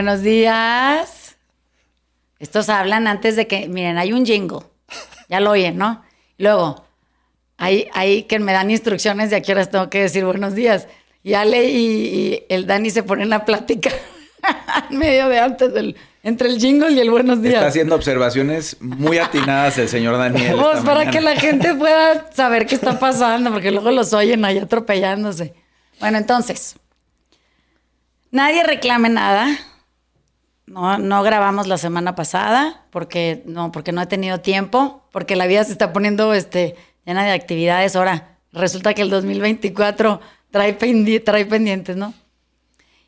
Buenos días. Estos hablan antes de que... Miren, hay un jingle. Ya lo oyen, ¿no? Luego, hay que me dan instrucciones de a qué horas tengo que decir buenos días. Y Ale y el Dani se ponen a platicar en medio de antes entre el jingle y el buenos días. Está haciendo observaciones muy atinadas el señor Daniel. Pues para que la gente pueda saber qué está pasando, porque luego los oyen ahí atropellándose. Bueno, entonces, nadie reclame nada. No grabamos la semana pasada porque no he tenido tiempo, porque la vida se está poniendo llena de actividades. Ahora, resulta que el 2024 trae pendientes, ¿no?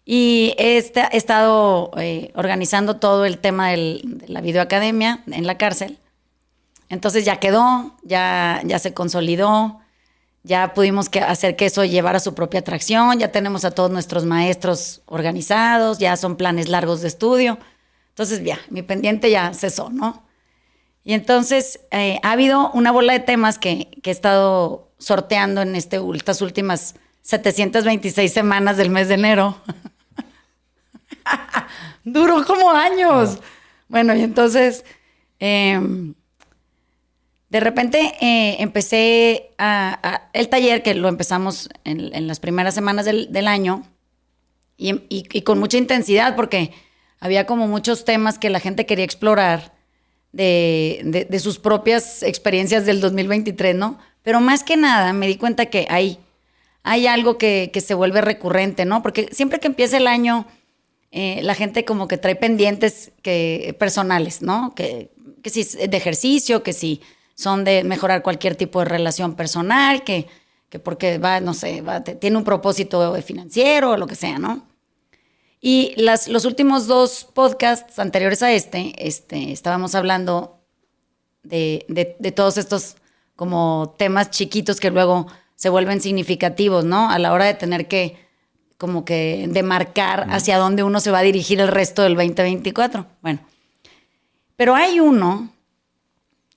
Y he estado organizando todo el tema de la videoacademia en la cárcel. Entonces ya quedó, ya se consolidó, ya pudimos hacer que eso llevara su propia atracción, ya tenemos a todos nuestros maestros organizados, ya son planes largos de estudio. Entonces ya, mi pendiente ya cesó, ¿no? Y entonces ha habido una bola de temas que he estado sorteando en estas últimas 726 semanas del mes de enero. Duró como años. Bueno, y entonces... de repente empecé el taller, que lo empezamos en las primeras semanas del año, y con mucha intensidad, porque había como muchos temas que la gente quería explorar de sus propias experiencias del 2023, ¿no? Pero más que nada me di cuenta que hay algo que se vuelve recurrente, ¿no? Porque siempre que empieza el año, la gente como que trae pendientes personales, ¿no? Que si es de ejercicio, que si son de mejorar cualquier tipo de relación personal, que porque tiene un propósito financiero o lo que sea, ¿no? Y los últimos 2 podcasts anteriores a estábamos hablando de todos estos como temas chiquitos que luego se vuelven significativos, ¿no? A la hora de tener que como que demarcar hacia dónde uno se va a dirigir el resto del 2024. Bueno, pero hay uno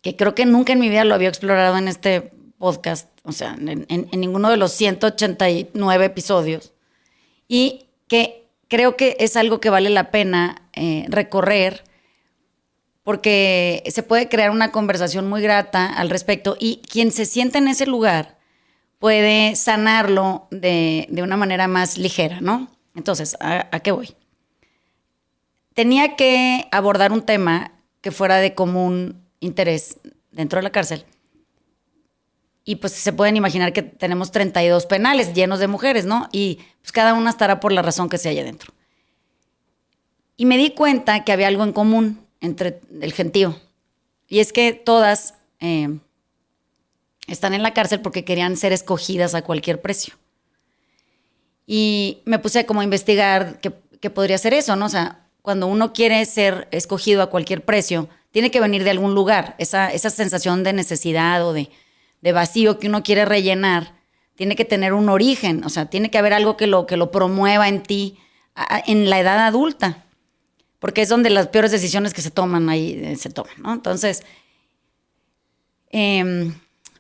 que creo que nunca en mi vida lo había explorado en este podcast, o sea, en ninguno de los 189 episodios, y que creo que es algo que vale la pena recorrer, porque se puede crear una conversación muy grata al respecto, y quien se sienta en ese lugar puede sanarlo de una manera más ligera, ¿no? Entonces, ¿a qué voy? Tenía que abordar un tema que fuera de común interés dentro de la cárcel. Y pues se pueden imaginar que tenemos 32 penales llenos de mujeres, ¿no? Y pues cada una estará por la razón que sea allá adentro. Y me di cuenta que había algo en común entre el gentío. Y es que todas están en la cárcel porque querían ser escogidas a cualquier precio. Y me puse como a investigar qué podría ser eso, ¿no? O sea, cuando uno quiere ser escogido a cualquier precio, tiene que venir de algún lugar. Esa sensación de necesidad o de vacío que uno quiere rellenar, tiene que tener un origen. O sea, tiene que haber algo que lo promueva en ti en la edad adulta. Porque es donde las peores decisiones que se toman ahí se toman, ¿no? Entonces,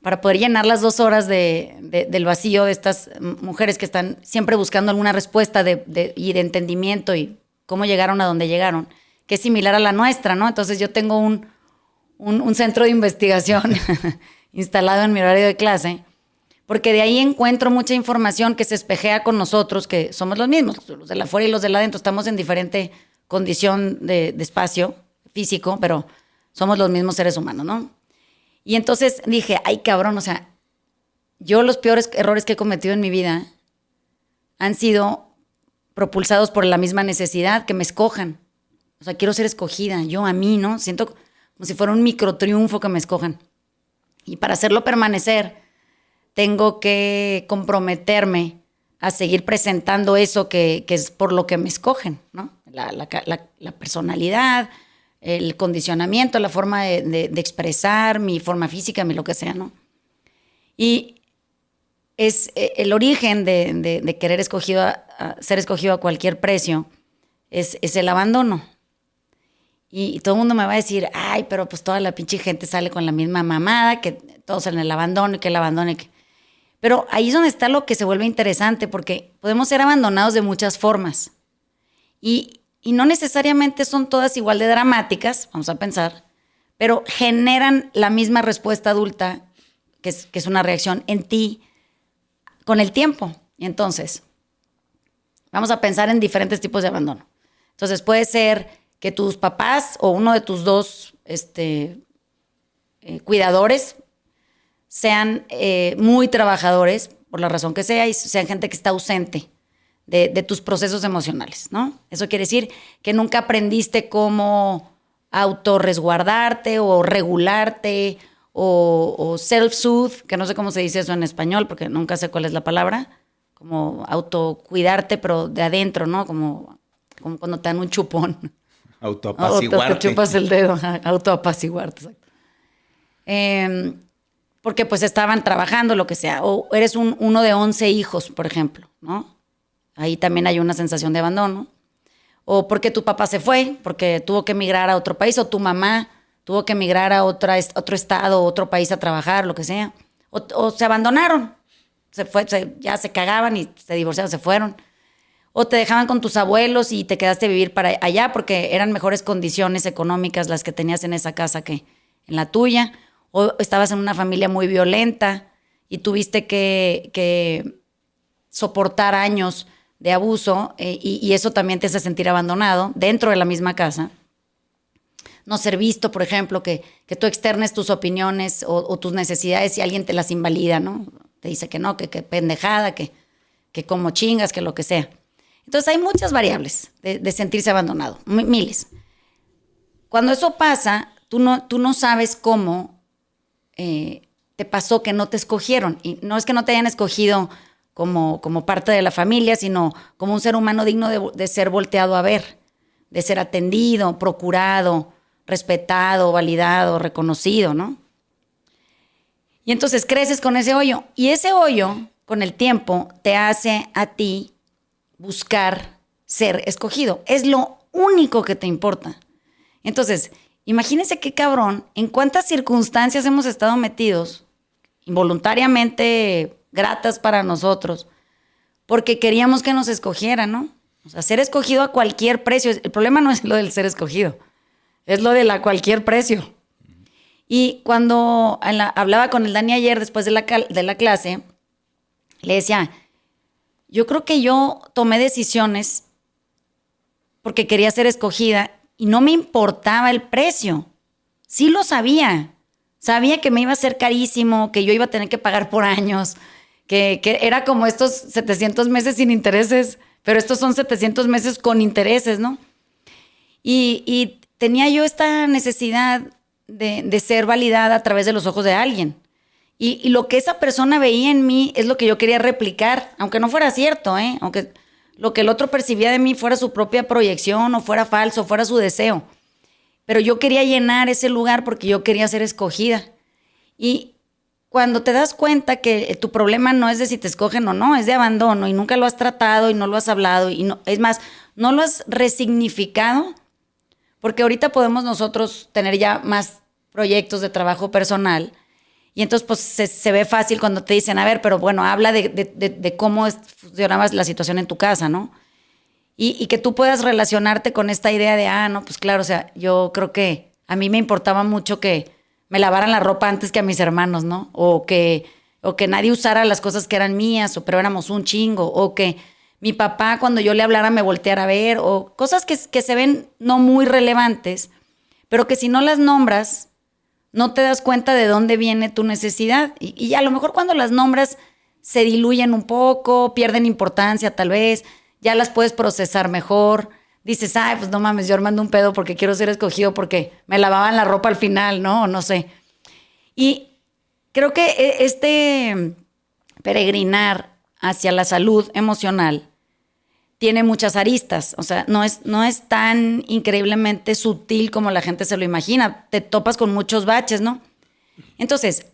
para poder llenar las 2 horas del vacío de estas mujeres que están siempre buscando alguna respuesta y de entendimiento y cómo llegaron a donde llegaron, que es similar a la nuestra, ¿no? Entonces yo tengo un centro de investigación instalado en mi horario de clase, porque de ahí encuentro mucha información que se espejea con nosotros, que somos los mismos, los de la afuera y los de la adentro, estamos en diferente condición de espacio físico, pero somos los mismos seres humanos, ¿no? Y entonces dije, ay cabrón, o sea, yo los peores errores que he cometido en mi vida han sido propulsados por la misma necesidad, que me escojan. O sea, quiero ser escogida, yo a mí, ¿no? Siento como si fuera un microtriunfo que me escojan. Y para hacerlo permanecer, tengo que comprometerme a seguir presentando eso que es por lo que me escogen, ¿no? La personalidad, el condicionamiento, la forma de expresar, mi forma física, mi lo que sea, ¿no? Y es el origen de querer ser escogido a cualquier precio, es el abandono. Y todo el mundo me va a decir, ay, pero pues toda la pinche gente sale con la misma mamada, que todos en el abandono y que el abandono. Pero ahí es donde está lo que se vuelve interesante, porque podemos ser abandonados de muchas formas. Y y no necesariamente son todas igual de dramáticas, vamos a pensar, pero generan la misma respuesta adulta, que es una reacción en ti con el tiempo. Y entonces, vamos a pensar en diferentes tipos de abandono. Entonces, puede ser que tus papás o uno de tus dos cuidadores sean muy trabajadores, por la razón que sea, y sean gente que está ausente de tus procesos emocionales, ¿no? Eso quiere decir que nunca aprendiste cómo autorresguardarte o regularte o self-soothe, que no sé cómo se dice eso en español porque nunca sé cuál es la palabra, como autocuidarte pero de adentro, ¿no? Como cuando te dan un chupón. Autoapaciguarte. Te chupas el dedo, autoapaciguarte, exacto. Porque pues estaban trabajando, lo que sea. O eres uno de 11 hijos, por ejemplo, ¿no? Ahí también hay una sensación de abandono. O porque tu papá se fue, porque tuvo que emigrar a otro país, o tu mamá tuvo que emigrar a otro estado, otro país a trabajar, lo que sea. O se abandonaron, ya se cagaban y se divorciaron, se fueron. O te dejaban con tus abuelos y te quedaste a vivir para allá porque eran mejores condiciones económicas las que tenías en esa casa que en la tuya. O estabas en una familia muy violenta y tuviste que soportar años de abuso y eso también te hace sentir abandonado dentro de la misma casa. No ser visto, por ejemplo, que tú externes tus opiniones o tus necesidades y alguien te las invalida, ¿no? Te dice que no, que pendejada, que como chingas, que lo que sea. Entonces hay muchas variables de sentirse abandonado, miles. Cuando eso pasa, tú no sabes cómo te pasó que no te escogieron. Y no es que no te hayan escogido como parte de la familia, sino como un ser humano digno de ser volteado a ver, de ser atendido, procurado, respetado, validado, reconocido, ¿no? Y entonces creces con ese hoyo. Y ese hoyo, con el tiempo, te hace a ti buscar ser escogido. Es lo único que te importa. Entonces, imagínense qué cabrón, en cuántas circunstancias hemos estado metidos, involuntariamente gratas para nosotros, porque queríamos que nos escogieran, ¿no? O sea, ser escogido a cualquier precio. El problema no es lo del ser escogido, es lo de cualquier precio. Y cuando hablaba con el Dani ayer, después de la clase, le decía, yo creo que yo tomé decisiones porque quería ser escogida y no me importaba el precio. Sí lo sabía. Sabía que me iba a ser carísimo, que yo iba a tener que pagar por años, que era como estos 700 meses sin intereses, pero estos son 700 meses con intereses, ¿no? Y tenía yo esta necesidad de ser validada a través de los ojos de alguien. Y lo que esa persona veía en mí es lo que yo quería replicar, aunque no fuera cierto, aunque lo que el otro percibía de mí fuera su propia proyección o fuera falso, o fuera su deseo. Pero yo quería llenar ese lugar porque yo quería ser escogida. Y cuando te das cuenta que tu problema no es de si te escogen o no, es de abandono y nunca lo has tratado y no lo has hablado y no, es más, no lo has resignificado, porque ahorita podemos nosotros tener ya más proyectos de trabajo personal. Y entonces pues se ve fácil cuando te dicen, a ver, pero bueno, habla de cómo funcionaba la situación en tu casa, ¿no? Y que tú puedas relacionarte con esta idea de, no, pues claro, o sea, yo creo que a mí me importaba mucho que me lavaran la ropa antes que a mis hermanos, ¿no? O que nadie usara las cosas que eran mías, pero éramos un chingo, o que mi papá cuando yo le hablara me volteara a ver, o cosas que se ven no muy relevantes, pero que si no las nombras, no te das cuenta de dónde viene tu necesidad. Y a lo mejor cuando las nombras se diluyen un poco, pierden importancia tal vez, ya las puedes procesar mejor. Dices, pues no mames, yo armando un pedo porque quiero ser escogido porque me lavaban la ropa al final, ¿no? No sé. Y creo que este peregrinar hacia la salud emocional tiene muchas aristas. O sea, no es tan increíblemente sutil como la gente se lo imagina. Te topas con muchos baches, ¿no? Entonces,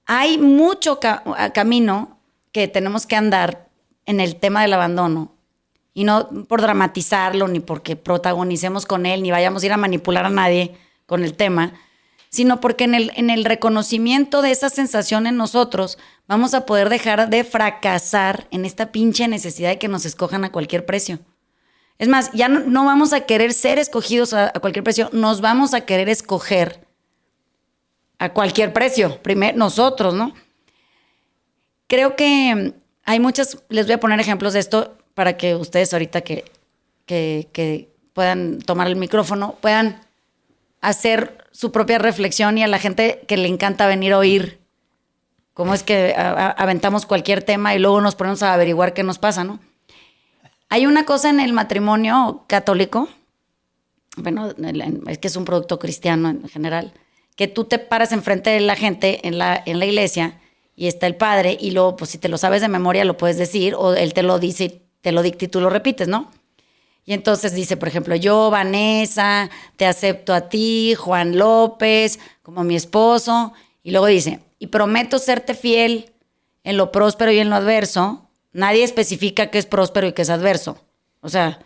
hay mucho camino que tenemos que andar en el tema del abandono. Y no por dramatizarlo, ni porque protagonicemos con él, ni vayamos a ir a manipular a nadie con el tema, sino porque en el reconocimiento de esa sensación en nosotros vamos a poder dejar de fracasar en esta pinche necesidad de que nos escojan a cualquier precio. Es más, ya no vamos a querer ser escogidos a cualquier precio, nos vamos a querer escoger a cualquier precio, primero nosotros, ¿no? Creo que hay muchas, les voy a poner ejemplos de esto para que ustedes ahorita que puedan tomar el micrófono, puedan hacer su propia reflexión, y a la gente que le encanta venir a oír cómo es que aventamos cualquier tema y luego nos ponemos a averiguar qué nos pasa, ¿no? Hay una cosa en el matrimonio católico, bueno, es que es un producto cristiano en general, que tú te paras enfrente de la gente en la iglesia y está el padre, y luego, pues si te lo sabes de memoria lo puedes decir, o él te lo dice, te lo dicta y tú lo repites, ¿no? Y entonces dice, por ejemplo, yo, Vanessa, te acepto a ti, Juan López, como mi esposo. Y luego dice, y prometo serte fiel en lo próspero y en lo adverso. Nadie especifica qué es próspero y qué es adverso. O sea,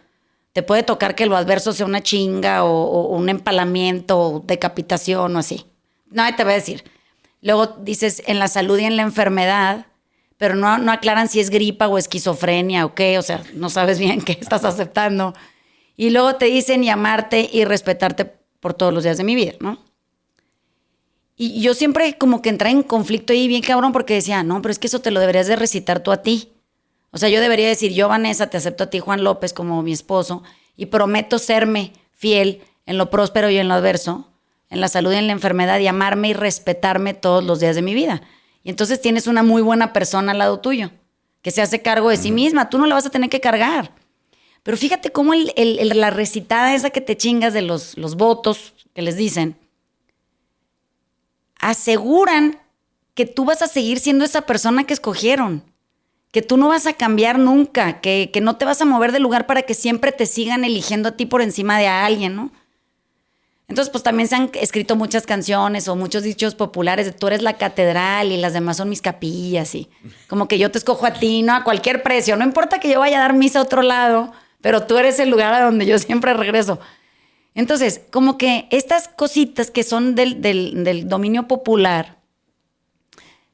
te puede tocar que lo adverso sea una chinga o un empalamiento o decapitación o así. Nadie te va a decir. Luego dices, en la salud y en la enfermedad, pero no aclaran si es gripa o esquizofrenia o qué, o sea, no sabes bien qué estás aceptando. Y luego te dicen y amarte y respetarte por todos los días de mi vida, ¿no? Y yo siempre como que entré en conflicto ahí bien cabrón, porque decía, no, pero es que eso te lo deberías de recitar tú a ti. O sea, yo debería decir, yo, Vanessa, te acepto a ti, Juan López, como mi esposo, y prometo serme fiel en lo próspero y en lo adverso, en la salud y en la enfermedad, y amarme y respetarme todos los días de mi vida. Y entonces tienes una muy buena persona al lado tuyo, que se hace cargo de sí misma. Tú no la vas a tener que cargar. Pero fíjate cómo la recitada esa que te chingas de los votos que les dicen, aseguran que tú vas a seguir siendo esa persona que escogieron, que tú no vas a cambiar nunca, que no te vas a mover del lugar para que siempre te sigan eligiendo a ti por encima de alguien, ¿no? Entonces, pues también se han escrito muchas canciones o muchos dichos populares de tú eres la catedral y las demás son mis capillas, y como que yo te escojo a ti, ¿no? A cualquier precio. No importa que yo vaya a dar misa a otro lado, pero tú eres el lugar a donde yo siempre regreso. Entonces, como que estas cositas que son del dominio popular,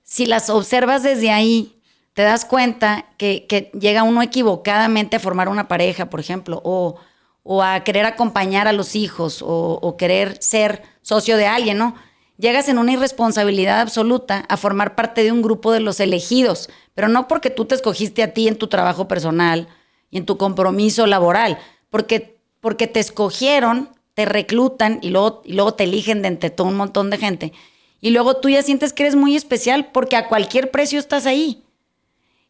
si las observas desde ahí, te das cuenta que llega uno equivocadamente a formar una pareja, por ejemplo, o a querer acompañar a los hijos, o querer ser socio de alguien, ¿no? Llegas en una irresponsabilidad absoluta a formar parte de un grupo de los elegidos, pero no porque tú te escogiste a ti en tu trabajo personal y en tu compromiso laboral, porque te escogieron, te reclutan y luego te eligen de entre todo un montón de gente. Y luego tú ya sientes que eres muy especial porque a cualquier precio estás ahí.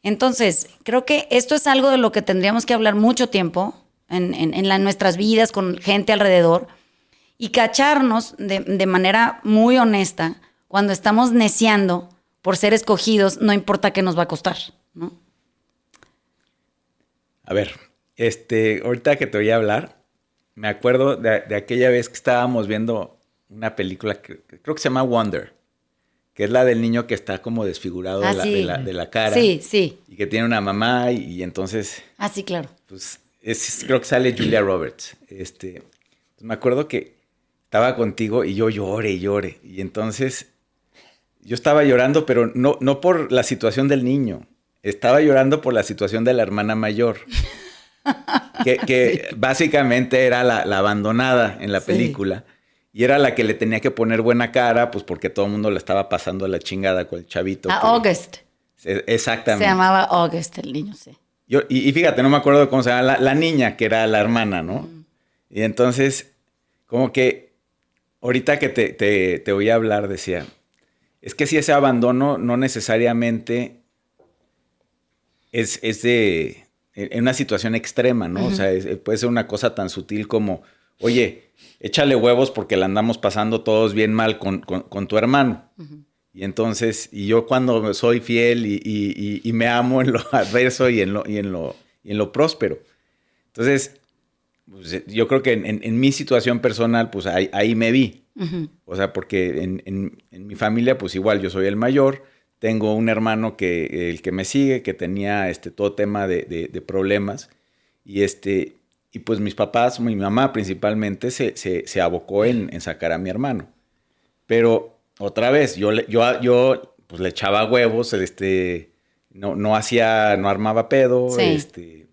Entonces, creo que esto es algo de lo que tendríamos que hablar mucho tiempo en nuestras vidas, con gente alrededor, y cacharnos de manera muy honesta cuando estamos neciando por ser escogidos, no importa qué nos va a costar, ¿no? A ver, ahorita que te voy a hablar, me acuerdo de aquella vez que estábamos viendo una película que creo que se llama Wonder, que es la del niño que está como desfigurado de la cara. Sí, sí. Y que tiene una mamá y entonces... Ah, sí, claro. Pues creo que sale Julia Roberts. Me acuerdo que estaba contigo y yo lloré. Y entonces yo estaba llorando, pero no por la situación del niño. Estaba llorando por la situación de la hermana mayor. que sí, básicamente era la abandonada en la película. Y era la que le tenía que poner buena cara, pues porque todo el mundo le estaba pasando a la chingada con el chavito. August. Exactamente. Se llamaba August el niño, sí. Y fíjate, no me acuerdo de cómo se llama la niña, que era la hermana, ¿no? Y entonces, como que ahorita que te oí hablar, decía, es que si ese abandono no necesariamente es en una situación extrema, ¿no? O sea, puede ser una cosa tan sutil como, oye, échale huevos porque la andamos pasando todos bien mal con tu hermano. Y entonces, y yo cuando soy fiel y me amo en lo adverso y en lo próspero. Entonces, pues, yo creo que en mi situación personal, pues ahí me vi. O sea, porque en mi familia, pues igual yo soy el mayor. Tengo un hermano el que me sigue, que tenía todo tema de problemas. Y pues mis papás, mi mamá principalmente, se abocó en sacar a mi hermano. Pero otra vez, yo pues le echaba huevos, no armaba pedo, sí.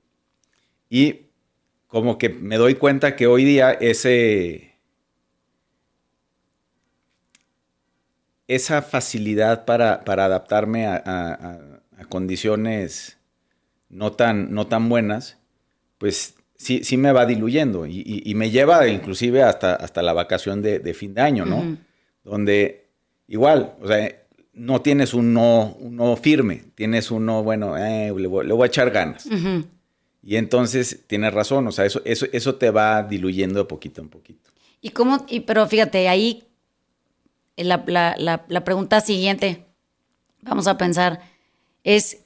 Y como que me doy cuenta que hoy día esa facilidad para adaptarme a condiciones no tan buenas, pues sí me va diluyendo y me lleva inclusive hasta la vacación de fin de año, ¿no? Uh-huh. Donde igual, o sea, no tienes un no firme, tienes un no, bueno, le voy a echar ganas. Uh-huh. Y entonces tienes razón, o sea, eso te va diluyendo de poquito en poquito. Pero fíjate, ahí la pregunta siguiente, vamos a pensar, es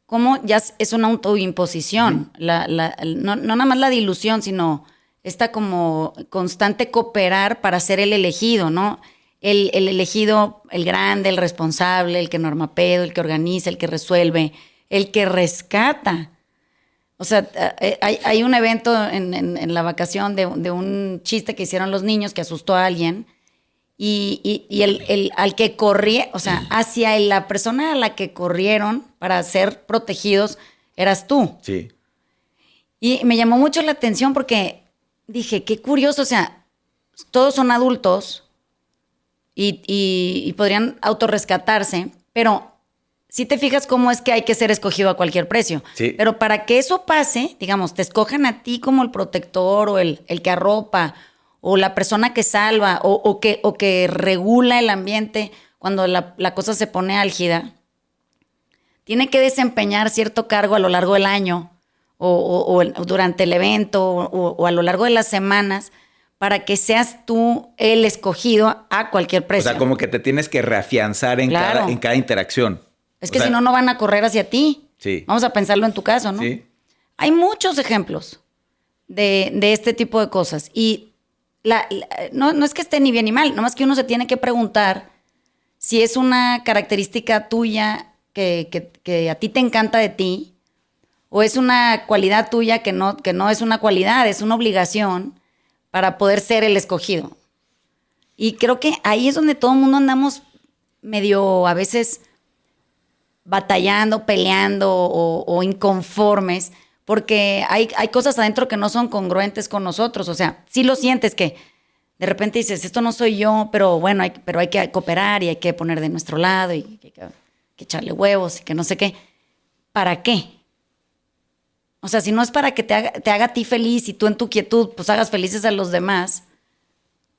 cómo ya es una autoimposición. Uh-huh. No nada más la dilución, sino esta como constante cooperar para ser el elegido, ¿no? El elegido, el grande, el responsable, el que normapedo, el que organiza, el que resuelve, el que rescata. O sea, hay un evento en la vacación de un chiste que hicieron los niños que asustó a alguien y al que corría, o sea, hacia la persona a la que corrieron para ser protegidos eras tú. Sí. Y me llamó mucho la atención porque dije, qué curioso, o sea, todos son adultos y podrían autorrescatarse, pero si te fijas cómo es que hay que ser escogido a cualquier precio. Sí. Pero para que eso pase, digamos, te escojan a ti como el protector o el que arropa o la persona que salva o que regula el ambiente cuando la cosa se pone álgida, tiene que desempeñar cierto cargo a lo largo del año o durante el evento o a lo largo de las semanas para que seas tú el escogido a cualquier precio. O sea, como que te tienes que reafianzar en cada interacción. Es que si no van a correr hacia ti. Sí. Vamos a pensarlo en tu caso, ¿no? Sí. Hay muchos ejemplos de este tipo de cosas. Y no es que esté ni bien ni mal, nomás que uno se tiene que preguntar si es una característica tuya que a ti te encanta de ti o es una cualidad tuya que no es una cualidad, es una obligación para poder ser el escogido. Y creo que ahí es donde todo el mundo andamos medio a veces batallando, peleando o inconformes, porque hay cosas adentro que no son congruentes con nosotros. O sea, sí lo sientes que de repente dices, esto no soy yo, pero bueno, hay que cooperar y hay que poner de nuestro lado y hay que echarle huevos y que no sé qué. ¿Para qué? O sea, si no es para que te haga a ti feliz y tú en tu quietud pues hagas felices a los demás,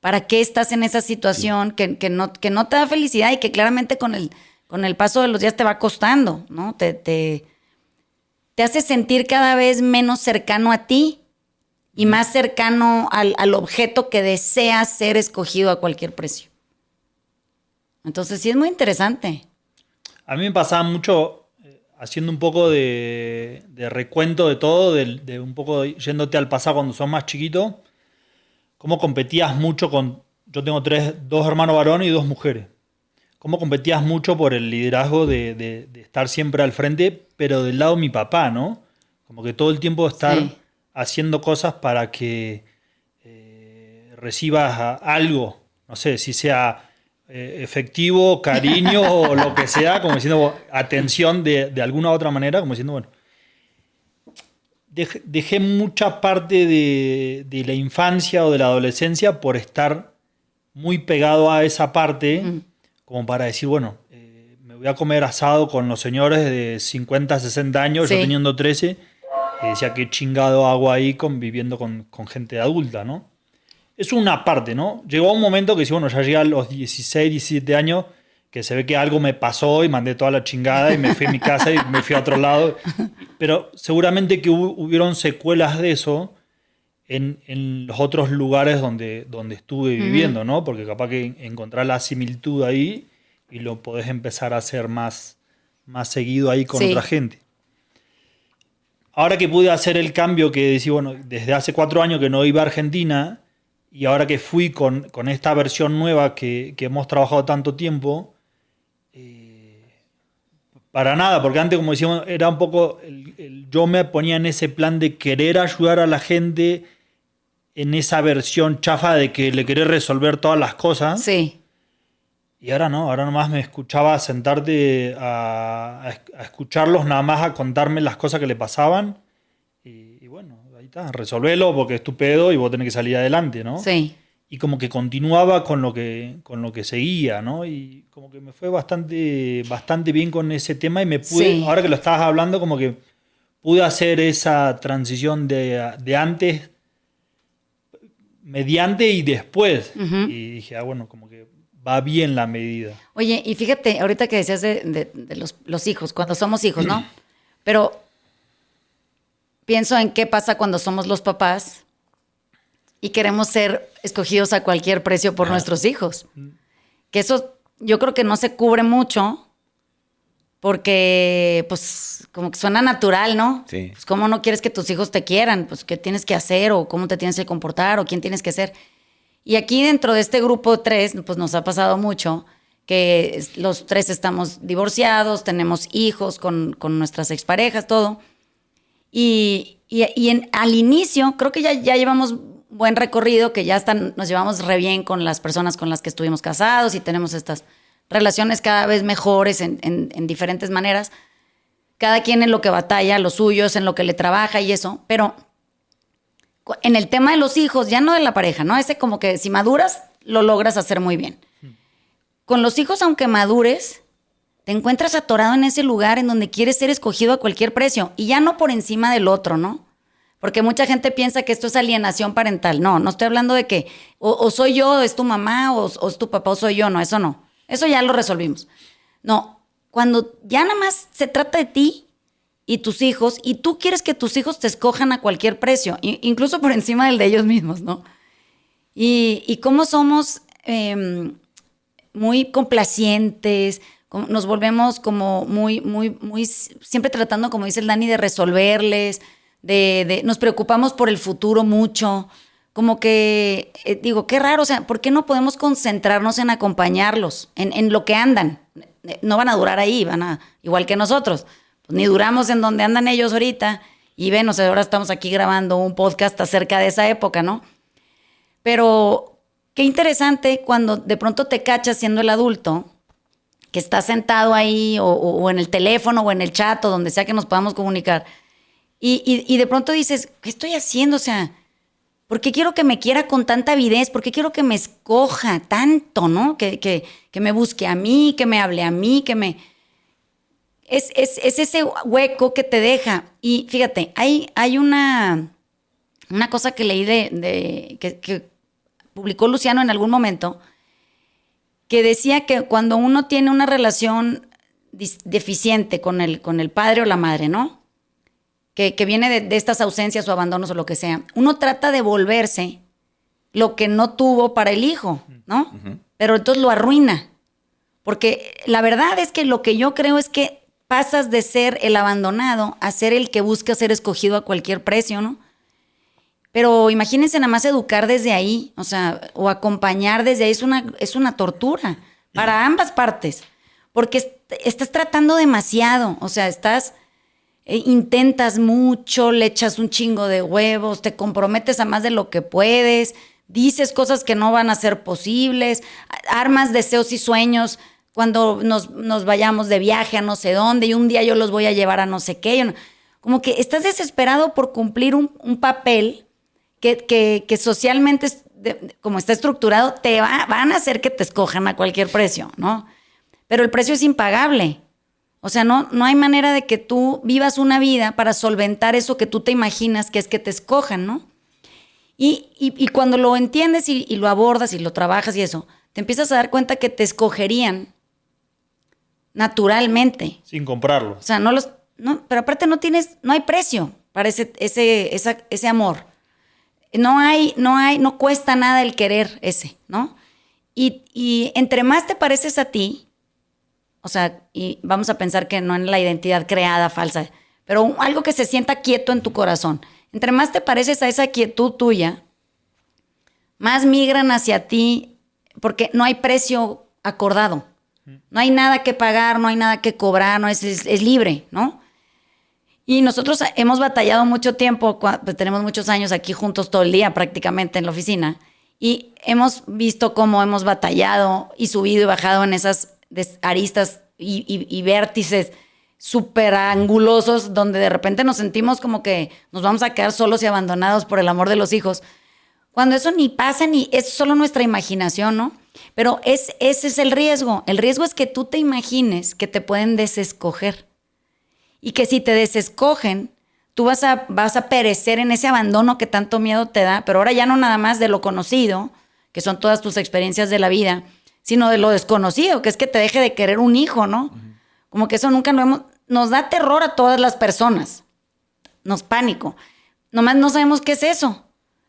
¿para qué estás en esa situación que no te da felicidad y que claramente con el paso de los días te va costando, ¿no? Te hace sentir cada vez menos cercano a ti y más cercano al objeto que deseas ser escogido a cualquier precio. Entonces sí es muy interesante. A mí me pasaba mucho haciendo un poco de recuento de todo, de un poco yéndote al pasado cuando sos más chiquito, cómo competías mucho yo tengo dos hermanos varones y 2 mujeres. Cómo competías mucho por el liderazgo de estar siempre al frente, pero del lado de mi papá, ¿no? Como que todo el tiempo estar haciendo cosas para que recibas algo, no sé, si sea efectivo, cariño o lo que sea, como diciendo atención de alguna u otra manera, como diciendo, bueno, dejé mucha parte de la infancia o de la adolescencia por estar muy pegado a esa parte, como para decir, bueno, me voy a comer asado con los señores de 50, 60 años, yo teniendo 13, y decía, qué chingado hago ahí conviviendo con gente adulta, ¿no? Es una parte, ¿no? Llegó un momento que sí, bueno, ya llegué a los 16, 17 años, que se ve que algo me pasó y mandé toda la chingada y me fui a mi casa y me fui a otro lado. Pero seguramente que hubieron secuelas de eso en los otros lugares donde estuve viviendo, ¿no? Porque capaz que encontrar la similitud ahí y lo podés empezar a hacer más seguido ahí con otra gente. Ahora que pude hacer el cambio que decía, bueno, desde hace 4 años que no iba a Argentina y ahora que fui con esta versión nueva que hemos trabajado tanto tiempo, para nada, porque antes, como decíamos, era un poco, yo me ponía en ese plan de querer ayudar a la gente en esa versión chafa de que le querés resolver todas las cosas. Sí. Y ahora no, ahora nomás me escuchaba sentarte a escucharlos, nada más a contarme las cosas que le pasaban. Y bueno, ahí está, resolvelo porque es tu pedo y vos tenés que salir adelante, ¿no? Sí. Y como que continuaba con lo que seguía, ¿no? Y como que me fue bastante bien con ese tema y me pude, Sí. ahora que lo estabas hablando, como que pude hacer esa transición de antes, mediante y después. Ujú. Y dije, bueno, como que va bien la medida. Oye, y fíjate, ahorita que decías de los hijos, cuando somos hijos, ¿no? Pero pienso en qué pasa cuando somos los papás y queremos ser escogidos a cualquier precio por nuestros hijos. Que eso yo creo que no se cubre mucho porque, pues, como que suena natural, ¿no? Sí. Pues, ¿cómo no quieres que tus hijos te quieran? Pues, ¿qué tienes que hacer? ¿O cómo te tienes que comportar? ¿O quién tienes que ser? Y aquí dentro de este grupo 3, pues nos ha pasado mucho que los 3 estamos divorciados, tenemos hijos con nuestras exparejas, todo. Al inicio, creo que ya llevamos buen recorrido, que ya nos llevamos re bien con las personas con las que estuvimos casados y tenemos estas relaciones cada vez mejores en diferentes maneras. Cada quien en lo que batalla, los suyos, en lo que le trabaja y eso. Pero en el tema de los hijos, ya no de la pareja, ¿no? Ese como que si maduras, lo logras hacer muy bien. Con los hijos, aunque madures, te encuentras atorado en ese lugar en donde quieres ser escogido a cualquier precio. Y ya no por encima del otro, ¿no? Porque mucha gente piensa que esto es alienación parental. No estoy hablando de que o soy yo, o es tu mamá, o es tu papá, o soy yo. No, eso no. Eso ya lo resolvimos. No, cuando ya nada más se trata de ti y tus hijos, y tú quieres que tus hijos te escojan a cualquier precio, incluso por encima del de ellos mismos, ¿no? Y cómo somos muy complacientes, nos volvemos como muy, siempre tratando, como dice el Dani, de resolverles, nos preocupamos por el futuro mucho, como que, digo, qué raro, o sea, ¿por qué no podemos concentrarnos en acompañarlos, en lo que andan? No van a durar ahí, igual que nosotros, pues ni duramos en donde andan ellos ahorita, y ven, o sea, ahora estamos aquí grabando un podcast acerca de esa época, ¿no? Pero qué interesante cuando de pronto te cachas siendo el adulto, que está sentado ahí, o en el teléfono, o en el chat, o donde sea que nos podamos comunicar, y de pronto dices, ¿qué estoy haciendo? O sea, ¿por qué quiero que me quiera con tanta avidez? ¿Por qué quiero que me escoja tanto, no? Que me busque a mí, que me hable a mí, que me... Es ese hueco que te deja. Y fíjate, hay una cosa que leí que publicó Luciano en algún momento, que decía que cuando uno tiene una relación deficiente con el padre o la madre, ¿no? Que viene de estas ausencias o abandonos o lo que sea, uno trata de volverse lo que no tuvo para el hijo, ¿no? Uh-huh. Pero entonces lo arruina. Porque la verdad es que lo que yo creo es que pasas de ser el abandonado a ser el que busca ser escogido a cualquier precio, ¿no? Pero imagínense nada más educar desde ahí, o sea, o acompañar desde ahí, es una tortura para ambas partes. Porque estás tratando demasiado, o sea, intentas mucho, le echas un chingo de huevos, te comprometes a más de lo que puedes, dices cosas que no van a ser posibles, armas deseos y sueños cuando nos vayamos de viaje a no sé dónde y un día yo los voy a llevar a no sé qué. Como que estás desesperado por cumplir un papel que socialmente, como está estructurado, van a hacer que te escojan a cualquier precio, ¿no? Pero el precio es impagable. O sea, no hay manera de que tú vivas una vida para solventar eso que tú te imaginas que es que te escojan, ¿no? Y cuando lo entiendes y lo abordas y lo trabajas y eso, te empiezas a dar cuenta que te escogerían naturalmente. Sin comprarlo. O sea, pero aparte no hay precio para ese amor. No cuesta nada el querer ese, ¿no? Y entre más te pareces a ti, o sea, y vamos a pensar que no en la identidad creada, falsa, pero algo que se sienta quieto en tu corazón. Entre más te pareces a esa quietud tuya, más migran hacia ti, porque no hay precio acordado. No hay nada que pagar, no hay nada que cobrar, es libre, ¿no? Y nosotros hemos batallado mucho tiempo, pues tenemos muchos años aquí juntos todo el día prácticamente en la oficina, y hemos visto cómo hemos batallado y subido y bajado en esas aristas y vértices súper angulosos, donde de repente nos sentimos como que nos vamos a quedar solos y abandonados por el amor de los hijos. Cuando eso ni pasa, ni es solo nuestra imaginación, ¿no? Pero ese es el riesgo. El riesgo es que tú te imagines que te pueden desescoger. Y que si te desescogen, tú vas a perecer en ese abandono que tanto miedo te da, pero ahora ya no nada más de lo conocido, que son todas tus experiencias de la vida, sino de lo desconocido, que es que te deje de querer un hijo, ¿no? Uh-huh. Como que eso nunca lo hemos... Nos da terror a todas las personas. Nos pánico. Nomás no sabemos qué es eso.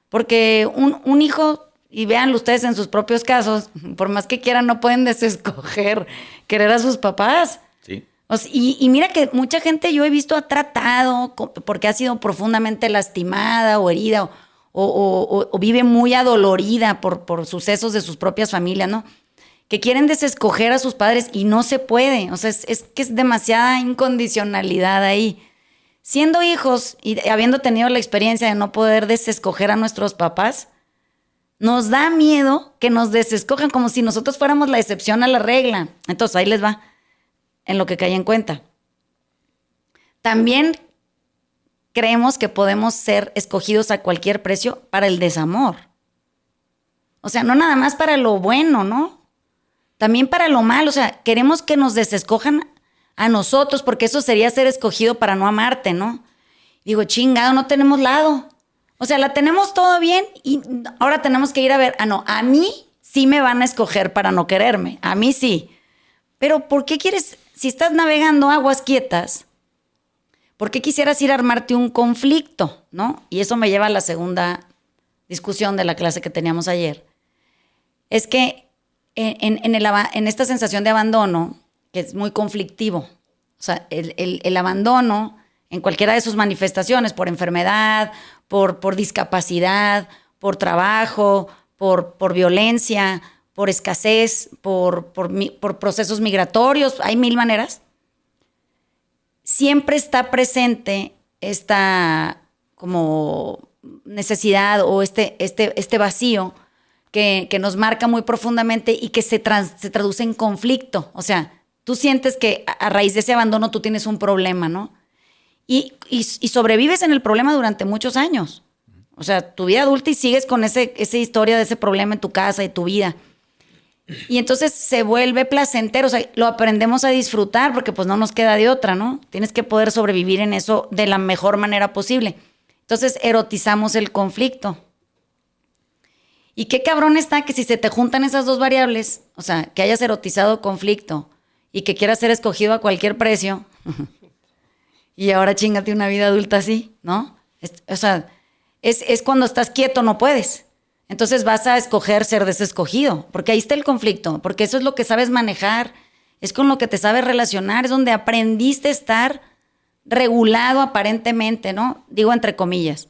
Porque un hijo, y véanlo ustedes en sus propios casos, por más que quieran, no pueden desescoger querer a sus papás. Sí. O sea, y mira que mucha gente yo he visto ha tratado porque ha sido profundamente lastimada o herida o vive muy adolorida por sucesos de sus propias familias, ¿no? Que quieren desescoger a sus padres y no se puede. O sea, es que es demasiada incondicionalidad ahí. Siendo hijos y habiendo tenido la experiencia de no poder desescoger a nuestros papás, nos da miedo que nos desescojan como si nosotros fuéramos la excepción a la regla. Entonces, ahí les va, en lo que caí en cuenta. También creemos que podemos ser escogidos a cualquier precio para el desamor. O sea, no nada más para lo bueno, ¿no? También para lo malo. O sea, queremos que nos desescojan a nosotros porque eso sería ser escogido para no amarte, ¿no? Digo, chingado, no tenemos lado. O sea, la tenemos todo bien y ahora tenemos que ir a ver, no, a mí sí me van a escoger para no quererme. A mí sí. Pero ¿por qué quieres, si estás navegando aguas quietas, por qué quisieras ir a armarte un conflicto, ¿no? Y eso me lleva a la segunda discusión de la clase que teníamos ayer. Es que en esta sensación de abandono, que es muy conflictivo, o sea, el abandono en cualquiera de sus manifestaciones, por enfermedad, por discapacidad, por trabajo, por violencia, por escasez, por procesos migratorios, hay mil maneras. Siempre está presente esta como necesidad o este vacío que nos marca muy profundamente y que se traduce en conflicto. O sea, tú sientes que a raíz de ese abandono tú tienes un problema, ¿no? Y sobrevives en el problema durante muchos años. O sea, tu vida adulta y sigues con esa historia de ese problema en tu casa y tu vida. Y entonces se vuelve placentero, o sea, lo aprendemos a disfrutar porque pues no nos queda de otra, ¿no? Tienes que poder sobrevivir en eso de la mejor manera posible. Entonces erotizamos el conflicto. Y qué cabrón está que si se te juntan esas dos variables, o sea, que hayas erotizado conflicto y que quieras ser escogido a cualquier precio, y ahora chíngate una vida adulta así, ¿no? O sea, es cuando estás quieto, no puedes. Entonces vas a escoger ser desescogido, porque ahí está el conflicto, porque eso es lo que sabes manejar, es con lo que te sabes relacionar, es donde aprendiste a estar regulado aparentemente, ¿no? Digo entre comillas.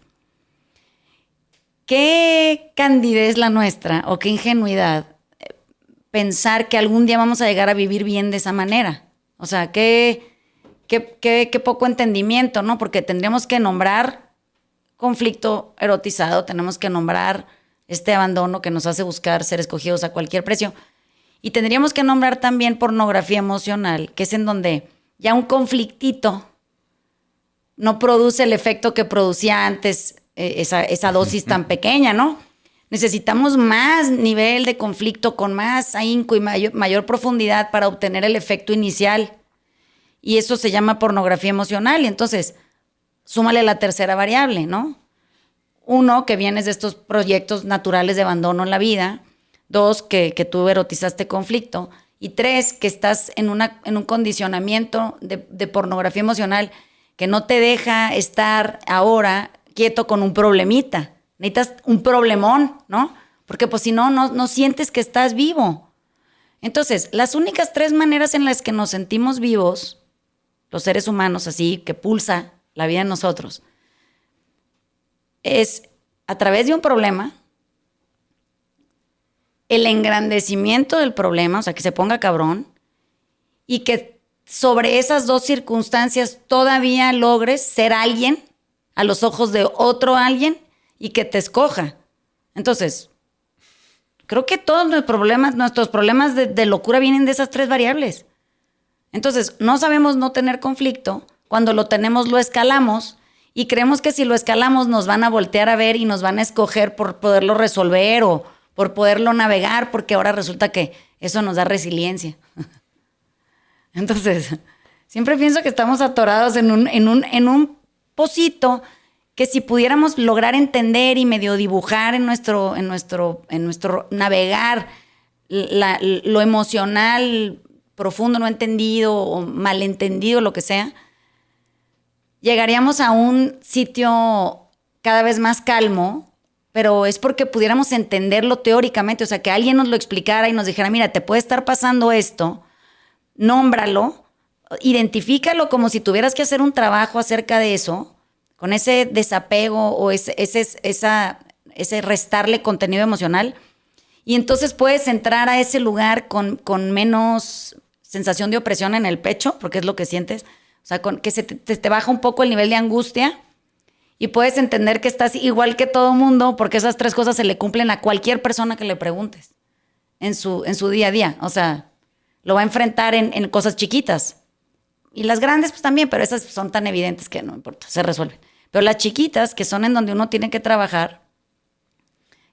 Qué candidez la nuestra, o qué ingenuidad pensar que algún día vamos a llegar a vivir bien de esa manera. O sea, qué poco entendimiento, ¿no? Porque tendríamos que nombrar conflicto erotizado, tenemos que nombrar este abandono que nos hace buscar ser escogidos a cualquier precio. Y tendríamos que nombrar también pornografía emocional, que es en donde ya un conflictito no produce el efecto que producía antes esa dosis tan pequeña, ¿no? Necesitamos más nivel de conflicto con más ahínco y mayor profundidad para obtener el efecto inicial. Y eso se llama pornografía emocional. Y entonces, súmale la tercera variable, ¿no? 1, que vienes de estos proyectos naturales de abandono en la vida. 2, que tú erotizaste conflicto. Y 3, que estás en un condicionamiento de pornografía emocional que no te deja estar ahora quieto con un problemita. Necesitas un problemón, ¿no? Porque pues si no sientes que estás vivo. Entonces, las únicas 3 maneras en las que nos sentimos vivos, los seres humanos así, que pulsa la vida en nosotros, es a través de un problema, el engrandecimiento del problema, o sea, que se ponga cabrón, y que sobre esas 2 circunstancias todavía logres ser alguien a los ojos de otro alguien y que te escoja. Entonces, creo que todos nuestros problemas de locura vienen de esas 3 variables. Entonces, no sabemos no tener conflicto. Cuando lo tenemos, lo escalamos y creemos que si lo escalamos nos van a voltear a ver y nos van a escoger por poderlo resolver o por poderlo navegar, porque ahora resulta que eso nos da resiliencia. Entonces, siempre pienso que estamos atorados en un pocito que si pudiéramos lograr entender y medio dibujar en nuestro navegar lo emocional profundo, no entendido o malentendido, lo que sea, llegaríamos a un sitio cada vez más calmo, pero es porque pudiéramos entenderlo teóricamente, o sea, que alguien nos lo explicara y nos dijera, mira, te puede estar pasando esto, nómbralo, identifícalo como si tuvieras que hacer un trabajo acerca de eso, con ese desapego o ese restarle contenido emocional, y entonces puedes entrar a ese lugar con menos sensación de opresión en el pecho, porque es lo que sientes, o sea, que te baja un poco el nivel de angustia y puedes entender que estás igual que todo mundo, porque esas 3 cosas se le cumplen a cualquier persona que le preguntes en su día a día. O sea, lo va a enfrentar en cosas chiquitas. Y las grandes pues también, pero esas son tan evidentes que no importa, se resuelven. Pero las chiquitas, que son en donde uno tiene que trabajar,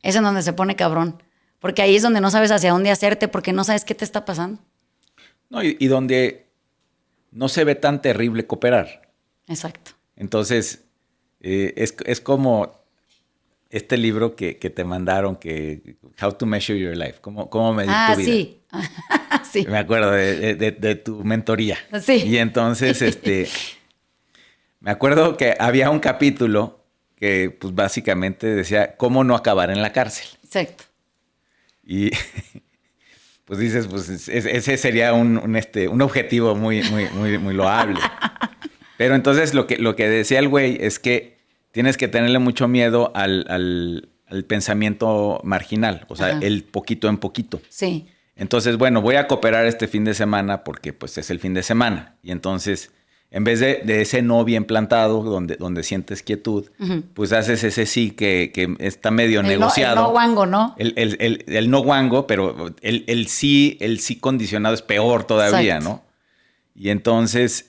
es en donde se pone cabrón. Porque ahí es donde no sabes hacia dónde hacerte, porque no sabes qué te está pasando. No, y donde no se ve tan terrible cooperar. Exacto. Entonces, es como este libro que te mandaron, que How to Measure Your Life, cómo medir tu vida. Sí. Sí. Me acuerdo de tu mentoría. Sí. Y entonces, me acuerdo que había un capítulo que, pues, básicamente decía cómo no acabar en la cárcel. Exacto. Y pues dices, pues ese sería un objetivo muy loable. Pero entonces lo que decía el güey es que tienes que tenerle mucho miedo al pensamiento marginal, o sea, Ajá. el poquito en poquito. Sí. Entonces, bueno, voy a cooperar este fin de semana porque pues es el fin de semana. Y entonces, en vez de ese no bien plantado, donde sientes quietud, pues haces ese sí que está medio negociado. El no guango, ¿no? El no guango, pero el sí condicionado es peor todavía, exacto, ¿no? Y entonces,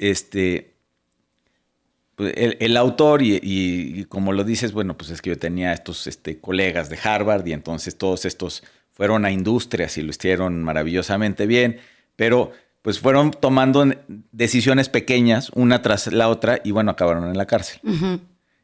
pues el autor, y como lo dices, bueno, pues es que yo tenía estos colegas de Harvard y entonces todos estos fueron a industrias y lo hicieron maravillosamente bien, pero pues fueron tomando decisiones pequeñas una tras la otra y bueno, acabaron en la cárcel. Uh-huh.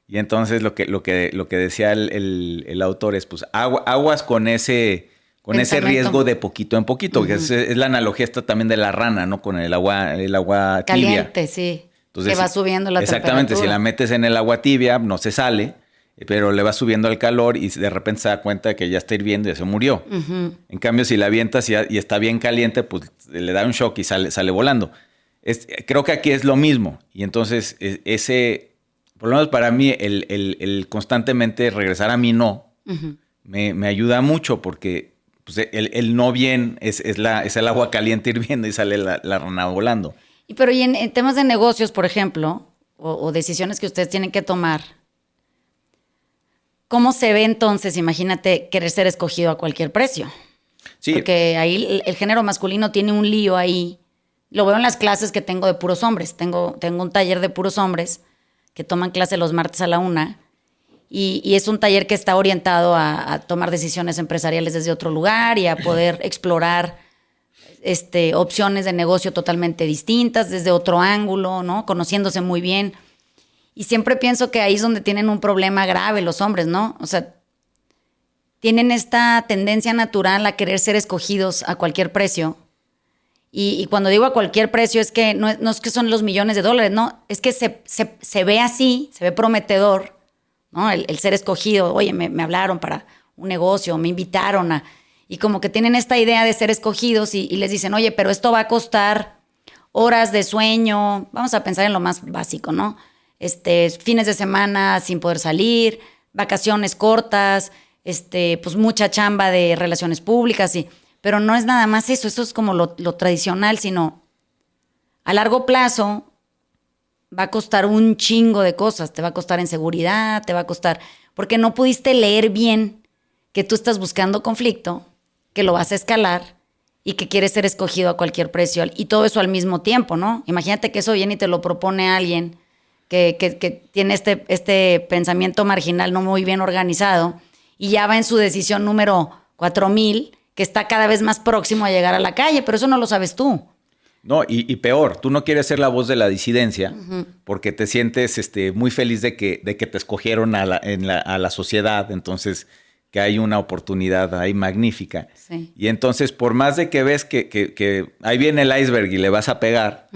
Y entonces lo que decía el autor es, pues aguas con ese riesgo de poquito en poquito, uh-huh, que es la analogía esta también de la rana, ¿no? Con el agua tibia. Caliente, sí. Entonces, que va subiendo la temperatura. Exactamente, si la metes en el agua tibia, no se sale, pero le va subiendo el calor y de repente se da cuenta de que ya está hirviendo y ya se murió. Uh-huh. En cambio, si la avientas y está bien caliente, pues le da un shock y sale volando. Creo que aquí es lo mismo. Y entonces, por lo menos para mí, el constantemente regresar a mi no, uh-huh, me ayuda mucho porque pues, el no bien es el agua caliente hirviendo y sale la rana volando. Pero y en temas de negocios, por ejemplo, o decisiones que ustedes tienen que tomar, ¿cómo se ve entonces, imagínate, querer ser escogido a cualquier precio? Sí. Porque ahí el género masculino tiene un lío ahí. Lo veo en las clases que tengo de puros hombres. Tengo un taller de puros hombres que toman clase los martes a la 1:00 y es un taller que está orientado a tomar decisiones empresariales desde otro lugar y a poder explorar opciones de negocio totalmente distintas, desde otro ángulo, ¿no? Conociéndose muy bien. Y siempre pienso que ahí es donde tienen un problema grave los hombres, ¿no? O sea, tienen esta tendencia natural a querer ser escogidos a cualquier precio. Y cuando digo a cualquier precio es que no es que son los millones de dólares, no, es que se ve así, se ve prometedor, ¿no? El ser escogido, oye, me hablaron para un negocio, me invitaron a... Y como que tienen esta idea de ser escogidos y les dicen, oye, pero esto va a costar horas de sueño, vamos a pensar en lo más básico, ¿no? Fines de semana sin poder salir, vacaciones cortas, pues mucha chamba de relaciones públicas, pero no es nada más eso es como lo tradicional, sino a largo plazo va a costar un chingo de cosas, te va a costar en seguridad, te va a costar, porque no pudiste leer bien que tú estás buscando conflicto, que lo vas a escalar y que quiere ser escogido a cualquier precio y todo eso al mismo tiempo, ¿no? Imagínate que eso viene y te lo propone alguien que tiene este pensamiento marginal no muy bien organizado y ya va en su decisión número 4000, que está cada vez más próximo a llegar a la calle, pero eso no lo sabes tú. No, y peor, tú no quieres ser la voz de la disidencia porque te sientes muy feliz de que te escogieron a la sociedad, entonces que hay una oportunidad ahí magnífica. Sí. Y entonces, por más de que ves que ahí viene el iceberg y le vas a pegar,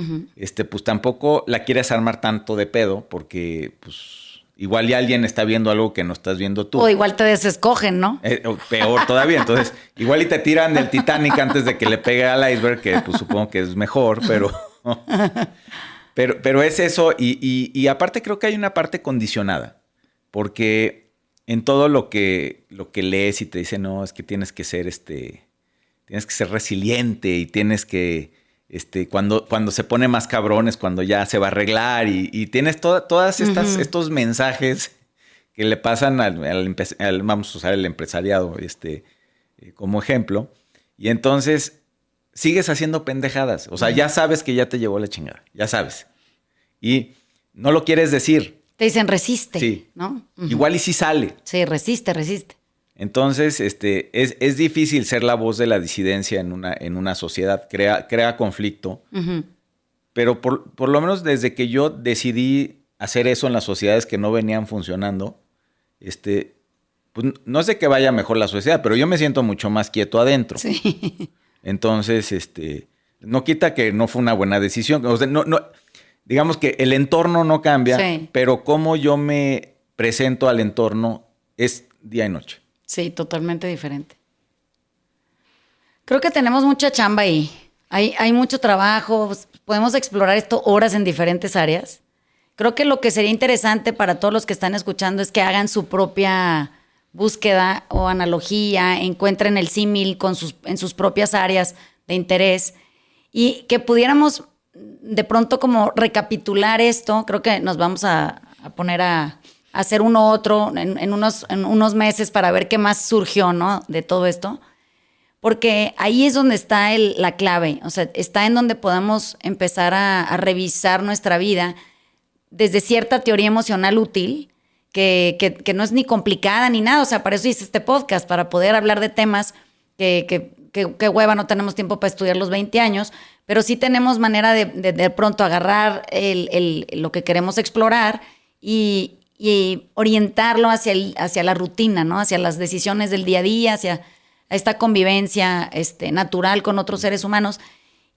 pues tampoco la quieres armar tanto de pedo porque pues igual ya alguien está viendo algo que no estás viendo tú. O igual te desescogen, ¿no? O peor todavía. Entonces, igual y te tiran del Titanic antes de que le pegue al iceberg, que pues supongo que es mejor, pero es eso. Y aparte creo que hay una parte condicionada. Porque en todo lo que lees y te dicen, no, es que tienes que ser resiliente y tienes que cuando se pone más cabrón es cuando ya se va a arreglar y tienes todas estos mensajes que le pasan vamos a usar el empresariado como ejemplo, y entonces sigues haciendo pendejadas. O sea, ya sabes que ya te llevó la chingada, ya sabes. Y no lo quieres decir. Te dicen resiste, sí, ¿no? Igual y sí sale. Sí, resiste. Entonces, es difícil ser la voz de la disidencia en una sociedad. Crea conflicto. Pero por lo menos desde que yo decidí hacer eso en las sociedades que no venían funcionando, pues no sé que vaya mejor la sociedad, pero yo me siento mucho más quieto adentro. Sí. Entonces, no quita que no fue una buena decisión. O sea, no, digamos que el entorno no cambia, sí, pero cómo yo me presento al entorno es día y noche. Sí, totalmente diferente. Creo que tenemos mucha chamba ahí. Hay mucho trabajo. Podemos explorar esto horas en diferentes áreas. Creo que lo que sería interesante para todos los que están escuchando es que hagan su propia búsqueda o analogía, encuentren el símil en sus propias áreas de interés y que pudiéramos de pronto como recapitular esto. Creo que nos vamos a poner a hacer uno otro en unos meses para ver qué más surgió, ¿no?, de todo esto. Porque ahí es donde está la clave. O sea, está en donde podamos empezar a revisar nuestra vida desde cierta teoría emocional útil, que no es ni complicada ni nada. O sea, para eso hice este podcast, para poder hablar de temas que hueva, no tenemos tiempo para estudiar los 20 años, pero sí tenemos manera de pronto agarrar lo que queremos explorar y orientarlo hacia la rutina, ¿no? Hacia las decisiones del día a día, hacia esta convivencia natural con otros seres humanos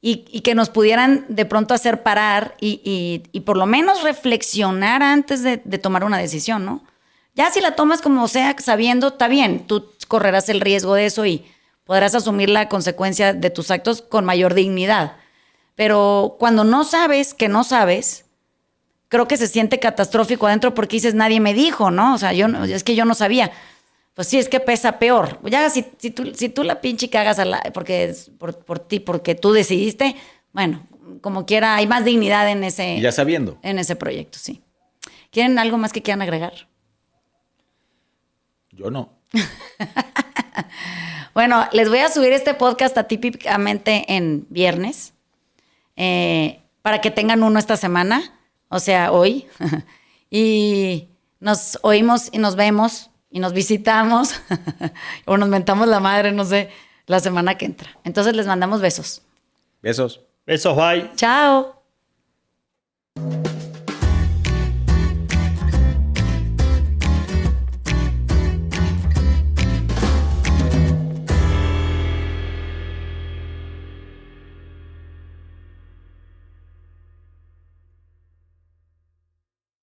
y que nos pudieran de pronto hacer parar y por lo menos reflexionar antes de tomar una decisión, ¿no? Ya si la tomas como sea, sabiendo, está bien, tú correrás el riesgo de eso y podrás asumir la consecuencia de tus actos con mayor dignidad. Pero cuando no sabes que no sabes, creo que se siente catastrófico adentro porque dices, nadie me dijo, ¿no? O sea, es que yo no sabía. Pues sí, es que pesa peor. Ya si tú la pinche cagas por ti, porque tú decidiste, bueno, como quiera, hay más dignidad en ese... Ya sabiendo. En ese proyecto, sí. ¿Quieren algo más que quieran agregar? Yo no. Bueno, les voy a subir este podcast atípicamente en viernes para que tengan uno esta semana, o sea, hoy. Y nos oímos y nos vemos y nos visitamos o nos mentamos la madre, no sé, la semana que entra. Entonces les mandamos besos. Besos. Besos, bye. Chao.